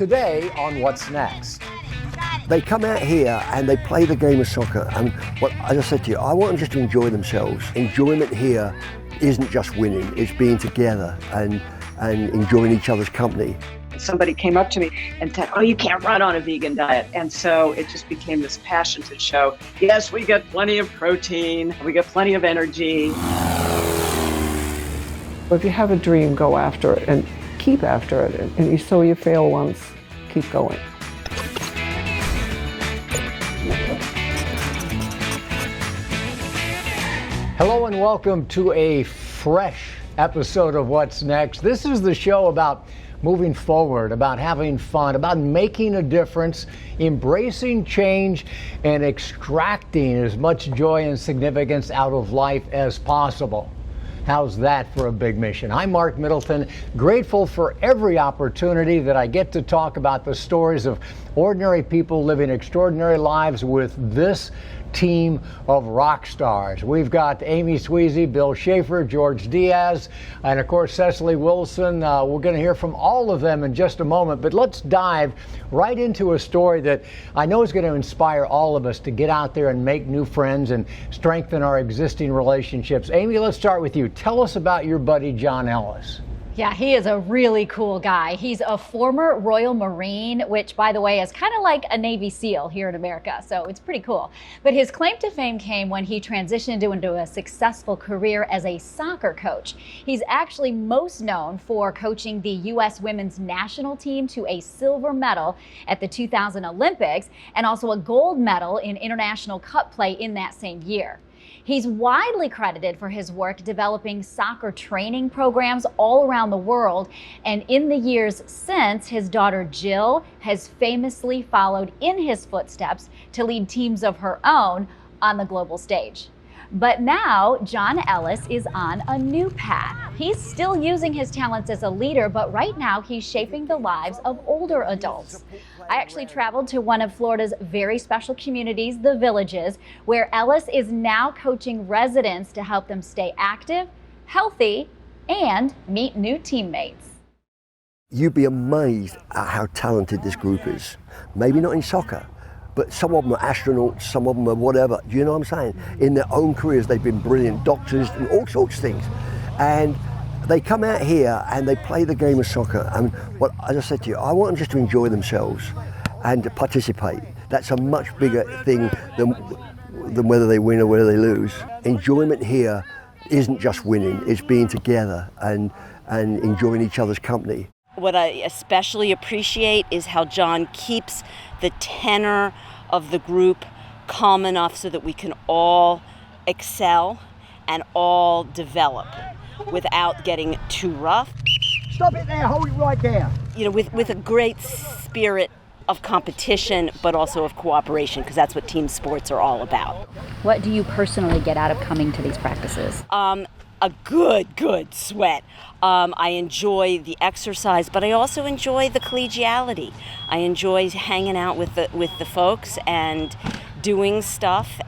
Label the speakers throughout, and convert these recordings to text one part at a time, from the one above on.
Speaker 1: Today on What's Next.
Speaker 2: They come out here and they play the game of soccer, and as I said to you, I want them just to enjoy themselves. Enjoyment here isn't just winning, it's being together and enjoying each other's company.
Speaker 3: Somebody came up to me and said, "Oh, you can't run on a vegan diet." And so it just became this passion to show, yes, we get plenty of protein, we get plenty of energy.
Speaker 4: If you have a dream, go after it and keep after it. And so you fail once, keep going.
Speaker 1: Hello and welcome to a fresh episode of What's Next. This is the show about moving forward, about having fun, about making a difference, embracing change, and extracting as much joy and significance out of life as possible. How's that for a big mission? I'm Mark Middleton, grateful for every opportunity that I get to talk about the stories of ordinary people living extraordinary lives with this team of rock stars. We've got Amy Sweezy, Bill Schaefer, George Diaz, and of course Cecily Wilson. We're going to hear from all of them in just a moment, but let's dive right into a story that I know is going to inspire all of us to get out there and make new friends and strengthen our existing relationships. Amy, let's start with you. Tell us about your buddy John Ellis.
Speaker 5: Yeah, he is a really cool guy. He's a former Royal Marine, which, by the way, is kind of like a Navy SEAL here in America, so it's pretty cool. But his claim to fame came when he transitioned into a successful career as a soccer coach. He's actually most known for coaching the U.S. women's national team to a silver medal at the 2000 Olympics and also a gold medal in International Cup play in that same year. He's widely credited for his work developing soccer training programs all around the world. And in the years since, his daughter Jill has famously followed in his footsteps to lead teams of her own on the global stage. But now John Ellis is on a new path. He's still using his talents as a leader, but right now he's shaping the lives of older adults. I actually traveled to one of Florida's very special communities, the Villages, where Ellis is now coaching residents to help them stay active, healthy, and meet new teammates.
Speaker 2: You'd be amazed at how talented this group is. Maybe not in soccer, but some of them are astronauts, some of them are whatever. Do you know what I'm saying? In their own careers, they've been brilliant doctors and all sorts of things. And they come out here and they play the game of soccer. And as I said to you, I want them just to enjoy themselves and to participate. That's a much bigger thing than whether they win or whether they lose. Enjoyment here isn't just winning, it's being together and enjoying each other's company.
Speaker 6: What I especially appreciate is how John keeps the tenor of the group calm enough so that we can all excel and all develop without getting too rough.
Speaker 2: Stop it there, hold it right there.
Speaker 6: You know, with a great spirit of competition, but also of cooperation, because that's what team sports are all about.
Speaker 5: What do you personally get out of coming to these practices?
Speaker 6: A good sweat. I enjoy the exercise, but I also enjoy the collegiality. I enjoy hanging out with the folks and doing stuff,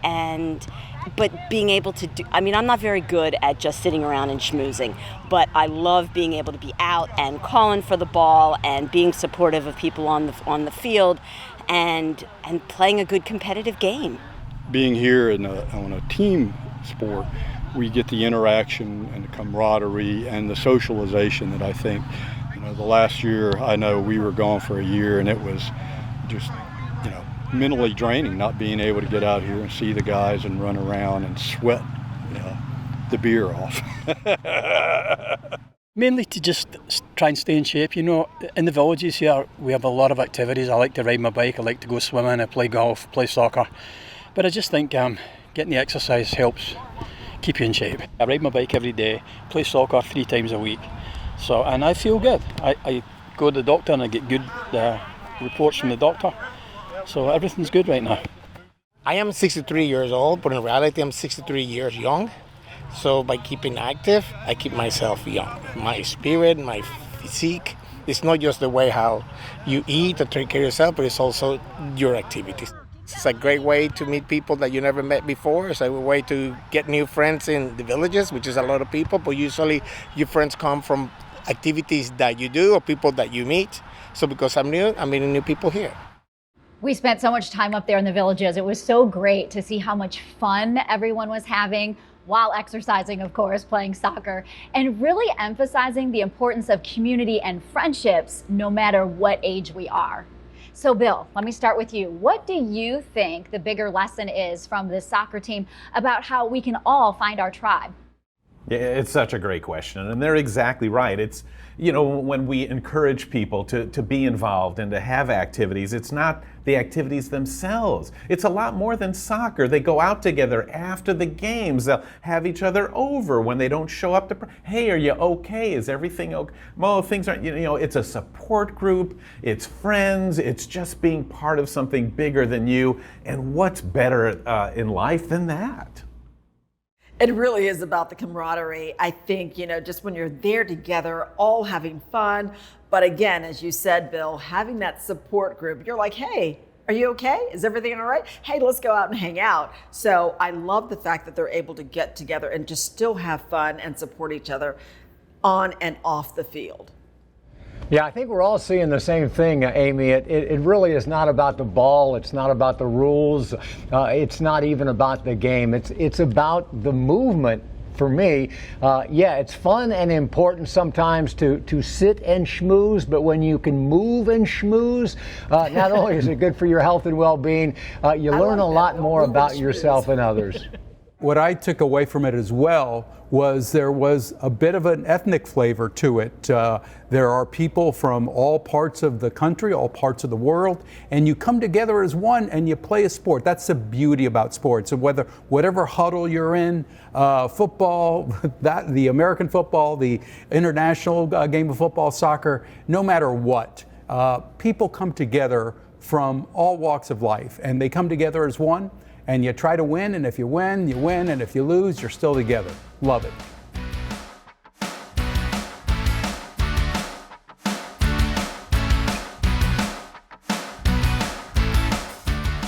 Speaker 6: but being able to do. I mean, I'm not very good at just sitting around and schmoozing, but I love being able to be out and calling for the ball and being supportive of people on the field, and playing a good competitive game.
Speaker 7: Being here on a team sport, we get the interaction and the camaraderie and the socialization that I think, the last year, I know we were gone for a year and it was just, mentally draining not being able to get out here and see the guys and run around and sweat the beer off.
Speaker 8: Mainly to just try and stay in shape. In the Villages here, we have a lot of activities. I like to ride my bike, I like to go swimming, I play golf, play soccer. But I just think getting the exercise helps keep you in shape. I ride my bike every day, play soccer 3 times a week, and I feel good. I go to the doctor and I get good reports from the doctor, so everything's good right now.
Speaker 9: I am 63 years old, but in reality I'm 63 years young, so by keeping active, I keep myself young. My spirit, my physique, it's not just the way how you eat or take care of yourself, but it's also your activities. It's a great way to meet people that you never met before. It's a way to get new friends in the Villages, which is a lot of people, but usually your friends come from activities that you do or people that you meet. So because I'm new, I'm meeting new people here.
Speaker 5: We spent so much time up there in the villages. It was so great to see how much fun everyone was having while exercising, of course, playing soccer, and really emphasizing the importance of community and friendships no matter what age we are. So Bill, let me start with you. What do you think the bigger lesson is from this soccer team about how we can all find our tribe?
Speaker 10: Yeah, it's such a great question, and they're exactly right. It's, when we encourage people to be involved and to have activities, it's not the activities themselves. It's a lot more than soccer. They go out together after the games. They'll have each other over when they don't show up to, hey, are you okay? Is everything okay? Well, things aren't, it's a support group, it's friends, it's just being part of something bigger than you. And what's better in life than that?
Speaker 11: It really is about the camaraderie. I think, just when you're there together, all having fun. But again, as you said, Bill, having that support group, you're like, hey, are you okay? Is everything all right? Hey, let's go out and hang out. So I love the fact that they're able to get together and just still have fun and support each other on and off the field.
Speaker 1: Yeah, I think we're all seeing the same thing, Amy. It really is not about the ball. It's not about the rules. It's not even about the game. It's about the movement. For me, yeah, it's fun and important sometimes to sit and schmooze, but when you can move and schmooze, not only is it good for your health and well-being, you learn a lot more about yourself and others.
Speaker 12: What I took away from it as well was there was a bit of an ethnic flavor to it. There are people from all parts of the country, all parts of the world, and you come together as one and you play a sport. That's the beauty about sports. And whatever huddle you're in, football, the American football, the international game of football, soccer, no matter what, people come together from all walks of life, and they come together as one. And you try to win, and if you win, you win, and if you lose, you're still together. Love it.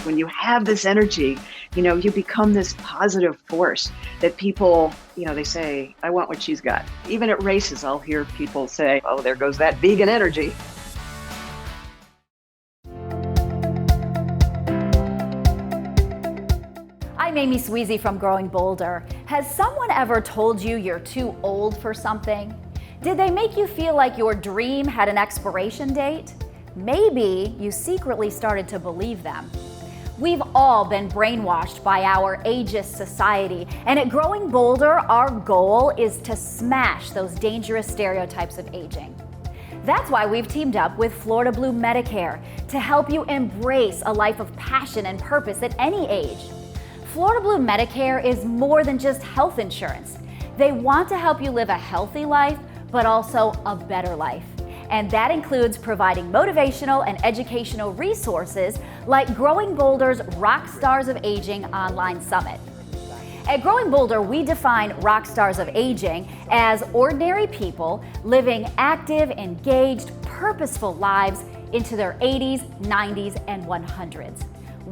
Speaker 3: When you have this energy, you become this positive force that people, they say, I want what she's got. Even at races, I'll hear people say, oh, there goes that vegan energy.
Speaker 5: I'm Amy Sweezy from Growing Bolder. Has someone ever told you you're too old for something? Did they make you feel like your dream had an expiration date? Maybe you secretly started to believe them. We've all been brainwashed by our ageist society, and at Growing Bolder, our goal is to smash those dangerous stereotypes of aging. That's why we've teamed up with Florida Blue Medicare to help you embrace a life of passion and purpose at any age. Florida Blue Medicare is more than just health insurance. They want to help you live a healthy life, but also a better life. And that includes providing motivational and educational resources like Growing Bolder's Rock Stars of Aging online summit. At Growing Bolder, we define rock stars of aging as ordinary people living active, engaged, purposeful lives into their 80s, 90s, and 100s.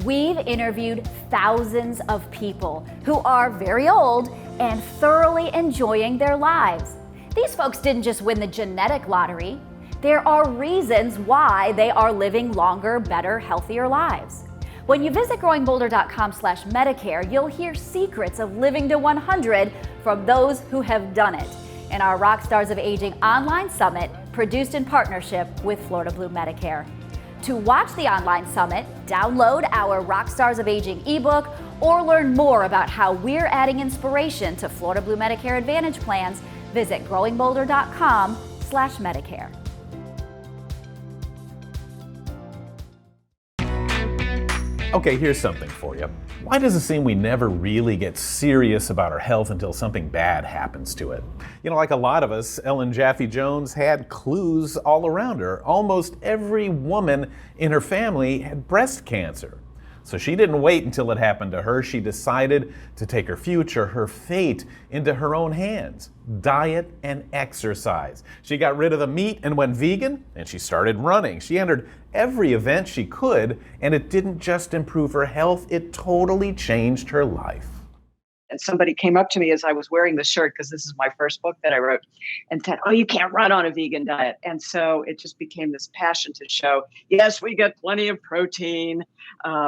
Speaker 5: We've interviewed thousands of people who are very old and thoroughly enjoying their lives. These folks didn't just win the genetic lottery. There are reasons why they are living longer, better, healthier lives. When you visit growingbolder.com/Medicare, you'll hear secrets of living to 100 from those who have done it in our Rock Stars of Aging online summit produced in partnership with Florida Blue Medicare. To watch the online summit, download our Rock Stars of Aging ebook, or learn more about how we're adding inspiration to Florida Blue Medicare Advantage plans, visit growingbolder.com/Medicare.
Speaker 10: Okay, here's something for you. Why does it seem we never really get serious about our health until something bad happens to it? Like a lot of us, Ellen Jaffe Jones had clues all around her. Almost every woman in her family had breast cancer. So she didn't wait until it happened to her. She decided to take her future, her fate, into her own hands. Diet and exercise. She got rid of the meat and went vegan, and she started running. She entered every event she could, and it didn't just improve her health, it totally changed her life.
Speaker 3: And somebody came up to me as I was wearing the shirt, because this is my first book that I wrote, and said, "Oh, you can't run on a vegan diet." And so it just became this passion to show, yes, we get plenty of protein,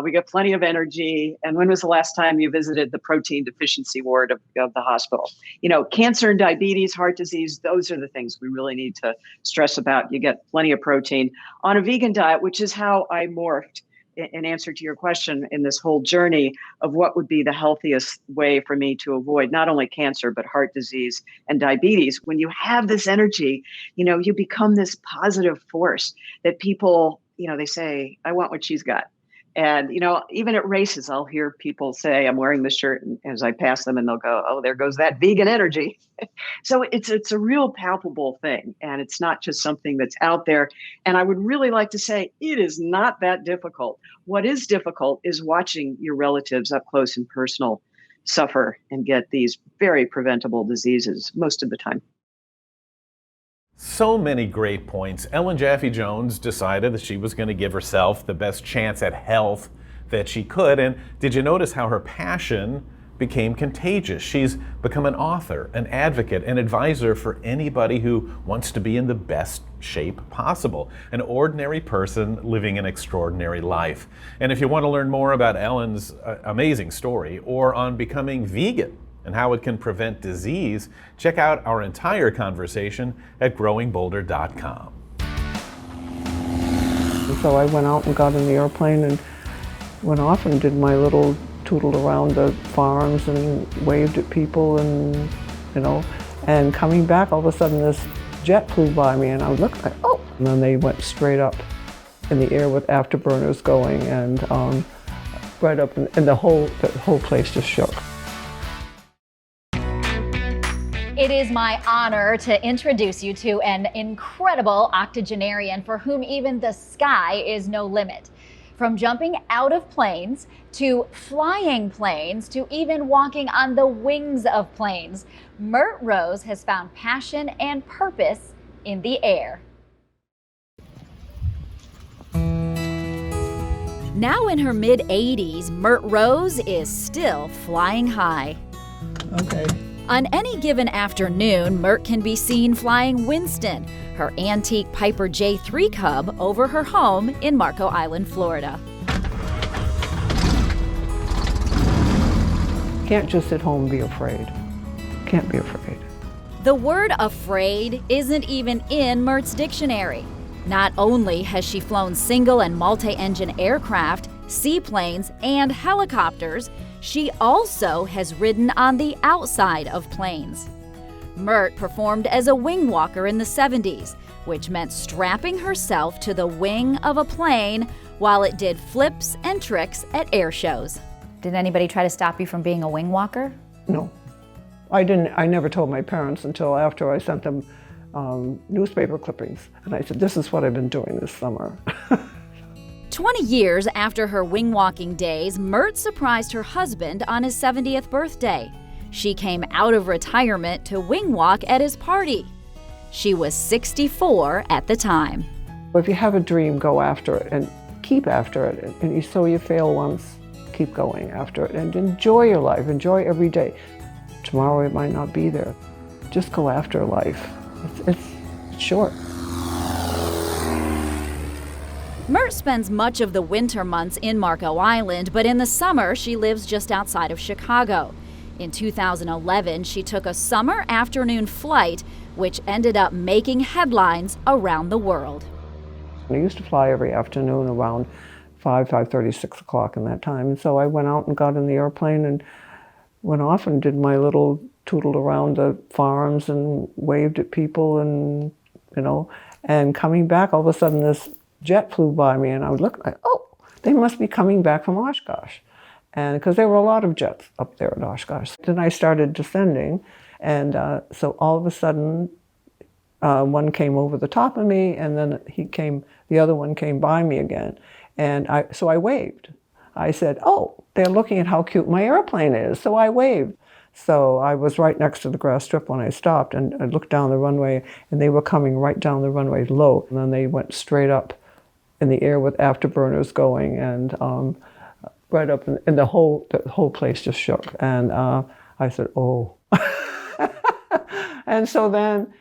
Speaker 3: we get plenty of energy. And when was the last time you visited the protein deficiency ward of the hospital? You know, cancer and diabetes, heart disease, those are the things we really need to stress about. You get plenty of protein on a vegan diet, which is how I morphed, in answer to your question, in this whole journey of what would be the healthiest way for me to avoid not only cancer, but heart disease and diabetes. When you have this energy, you know, you become this positive force that people, you know, they say, I want what she's got. And, you know, even at races, I'll hear people say, I'm wearing this shirt, and as I pass them, and they'll go, oh, there goes that vegan energy. So it's a real palpable thing, and it's not just something that's out there. And I would really like to say it is not that difficult. What is difficult is watching your relatives up close and personal suffer and get these very preventable diseases most of the time.
Speaker 10: So many great points. Ellen Jaffe Jones decided that she was going to give herself the best chance at health that she could. And did you notice how her passion became contagious? She's become an author, an advocate, an advisor for anybody who wants to be in the best shape possible. An ordinary person living an extraordinary life. And if you want to learn more about Ellen's amazing story, or on becoming vegan and how it can prevent disease, check out our entire conversation at growingbolder.com.
Speaker 4: And so I went out and got in the airplane and went off and did my little tootled around the farms and waved at people, and, you know, and coming back, all of a sudden this jet flew by me and I looked like, oh, and then they went straight up in the air with afterburners going, and right up, and the whole place just shook.
Speaker 5: It is my honor to introduce you to an incredible octogenarian for whom even the sky is no limit. From jumping out of planes, to flying planes, to even walking on the wings of planes, Myrt Rose has found passion and purpose in the air. Now in her mid-80s, Myrt Rose is still flying high.
Speaker 4: Okay.
Speaker 5: On any given afternoon, Myrt can be seen flying Winston, her antique Piper J3 Cub, over her home in Marco Island, Florida.
Speaker 4: Can't just sit home and be afraid. Can't be afraid.
Speaker 5: The word afraid isn't even in Myrt's dictionary. Not only has she flown single and multi-engine aircraft, seaplanes, and helicopters, she also has ridden on the outside of planes. Myrt performed as a wing walker in the 70s, which meant strapping herself to the wing of a plane while it did flips and tricks at air shows. Did anybody try to stop you from being a wing walker?
Speaker 4: No. I didn't. I never told my parents until after I sent them newspaper clippings. And I said, this is what I've been doing this summer.
Speaker 5: 20 years after her wing walking days, Myrt surprised her husband on his 70th birthday. She came out of retirement to wing walk at his party. She was 64 at the time.
Speaker 4: If you have a dream, go after it and keep after it. And so you fail once, keep going after it and enjoy your life, enjoy every day. Tomorrow it might not be there. Just go after life. It's short.
Speaker 5: Myrt spends much of the winter months in Marco Island, but in the summer she lives just outside of Chicago. In 2011, she took a summer afternoon flight, which ended up making headlines around the world.
Speaker 4: I used to fly every afternoon around 5:30, 6 o'clock in that time. And so I went out and got in the airplane and went off and did my little tootled around the farms and waved at people, and, you know, and coming back, all of a sudden this jet flew by me and I would look like, oh, they must be coming back from Oshkosh. And because there were a lot of jets up there at Oshkosh. Then I started descending, and so all of a sudden one came over the top of me, and then the other one came by me again. And so I waved. I said, oh, they're looking at how cute my airplane is. So I waved. So I was right next to the grass strip when I stopped, and I looked down the runway, and they were coming right down the runway low. And then they went straight up in the air with afterburners going, and right up, and the whole place just shook. And I said, oh. And so then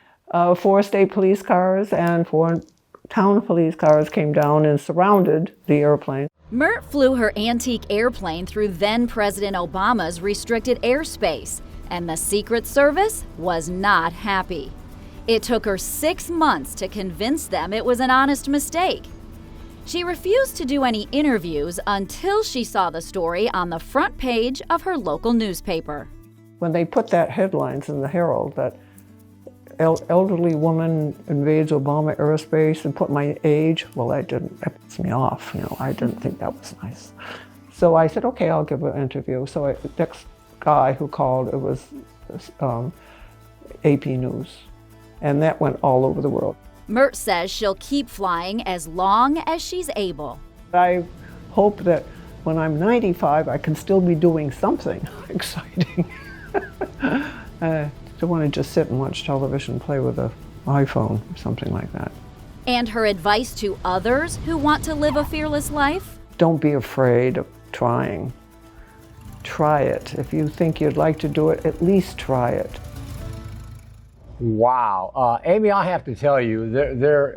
Speaker 4: 4 state police cars and 4 town police cars came down and surrounded the airplane.
Speaker 5: Myrt flew her antique airplane through then-President Obama's restricted airspace, and the Secret Service was not happy. It took her 6 months to convince them it was an honest mistake. She refused to do any interviews until she saw the story on the front page of her local newspaper.
Speaker 4: When they put that headlines in the Herald that elderly woman invades Obama airspace and put my age, well, that pissed me off. You know, I didn't think that was nice. So I said, okay, I'll give an interview. So the next guy who called, it was AP News. And that went all over the world.
Speaker 5: Myrt says she'll keep flying as long as she's able.
Speaker 4: I hope that when I'm 95, I can still be doing something exciting. I don't want to just sit and watch television, play with an iPhone or something like that.
Speaker 5: And her advice to others who want to live a fearless life?
Speaker 4: Don't be afraid of trying. Try it. If you think you'd like to do it, at least try it.
Speaker 1: Wow. Amy, I have to tell you, there's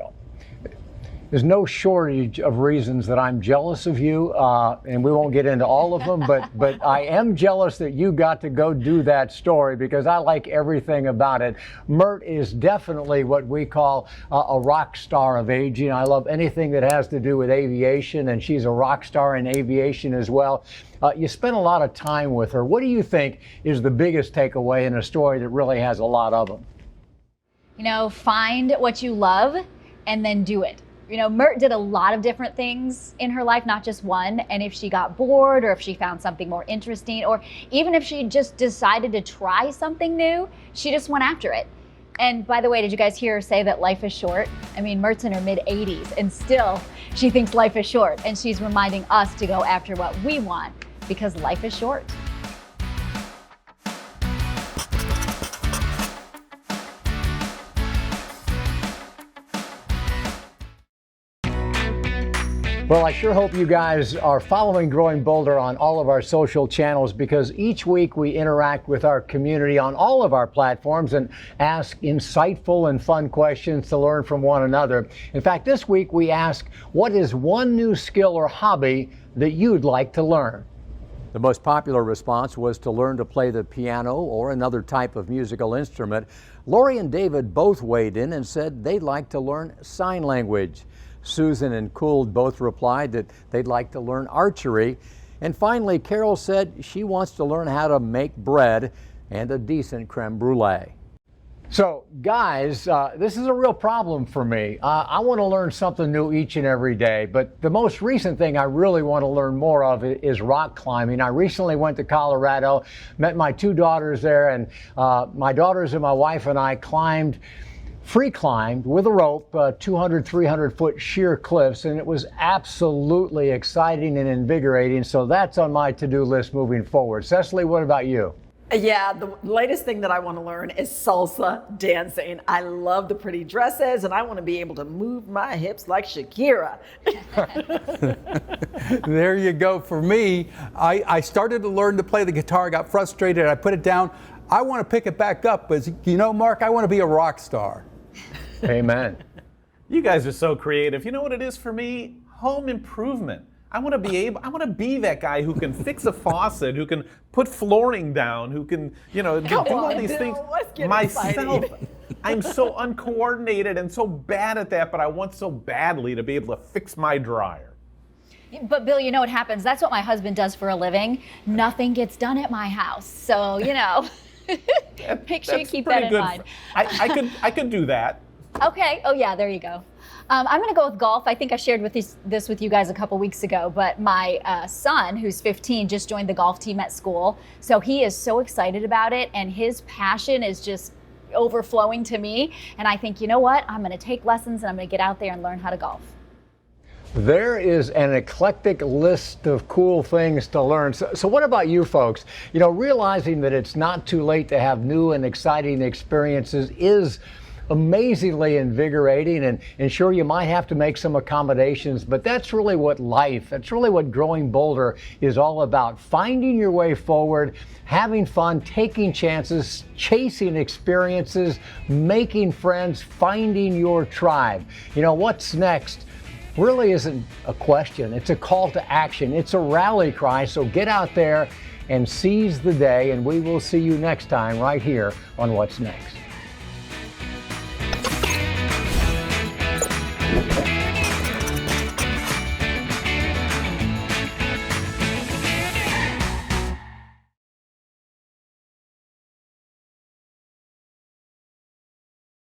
Speaker 1: no shortage of reasons that I'm jealous of you, and we won't get into all of them, but I am jealous that you got to go do that story because I like everything about it. Myrt is definitely what we call a rock star of aging. I love anything that has to do with aviation, and she's a rock star in aviation as well. You spent a lot of time with her. What do you think is the biggest takeaway in a story that really has a lot of them?
Speaker 5: You know, find what you love and then do it. You know, Myrt did a lot of different things in her life, not just one. And if she got bored or if she found something more interesting, or even if she just decided to try something new, she just went after it. And by the way, did you guys hear her say that life is short? I mean, Myrt's in her mid-80s and still she thinks life is short. And she's reminding us to go after what we want because life is short.
Speaker 1: Well, I sure hope you guys are following Growing Bolder on all of our social channels because each week we interact with our community on all of our platforms and ask insightful and fun questions to learn from one another. In fact, this week we ask, what is one new skill or hobby that you'd like to learn? The most popular response was to learn to play the piano or another type of musical instrument. Lori and David both weighed in and said they'd like to learn sign language. Susan and Gould both replied that they'd like to learn archery. And finally, Carol said she wants to learn how to make bread and a decent creme brulee. So, guys, this is a real problem for me. I want to learn something new each and every day, but the most recent thing I really want to learn more of is rock climbing. I recently went to Colorado, met my 2 daughters there, and my daughters and my wife and I free climbed with a rope 200, 300-foot sheer cliffs, and it was absolutely exciting and invigorating. So that's on my to-do list moving forward. Cecily, what about you?
Speaker 11: Yeah, the latest thing that I want to learn is salsa dancing. I love the pretty dresses, and I want to be able to move my hips like Shakira.
Speaker 12: There you go. For me, I started to learn to play the guitar, got frustrated, I put it down. I want to pick it back up, but you know, Mark, I want to be a rock star.
Speaker 1: Amen.
Speaker 10: You guys are so creative. You know what it is for me? Home improvement. I want to be that guy who can fix a faucet, who can put flooring down, who can, do all these things myself. I'm so uncoordinated and so bad at that, but I want so badly to be able to fix my dryer.
Speaker 5: But Bill, you know what happens? That's what my husband does for a living. Nothing gets done at my house. So, make sure you keep that in mind.
Speaker 10: I could do that.
Speaker 5: Okay. Oh, yeah, there you go. I'm going to go with golf. I think I shared this with you guys a couple weeks ago, but my son, who's 15, just joined the golf team at school. So he is so excited about it, and his passion is just overflowing to me. And I think, you know what? I'm going to take lessons, and I'm going to get out there and learn how to golf.
Speaker 1: There is an eclectic list of cool things to learn. So what about you folks? Realizing that it's not too late to have new and exciting experiences is amazingly invigorating, and sure, you might have to make some accommodations, but that's really what growing bolder is all about. Finding your way forward, having fun, taking chances, chasing experiences, making friends, finding your tribe. You know, what's next really isn't a question. It's a call to action. It's a rally cry. So get out there and seize the day, and we will see you next time right here on What's Next.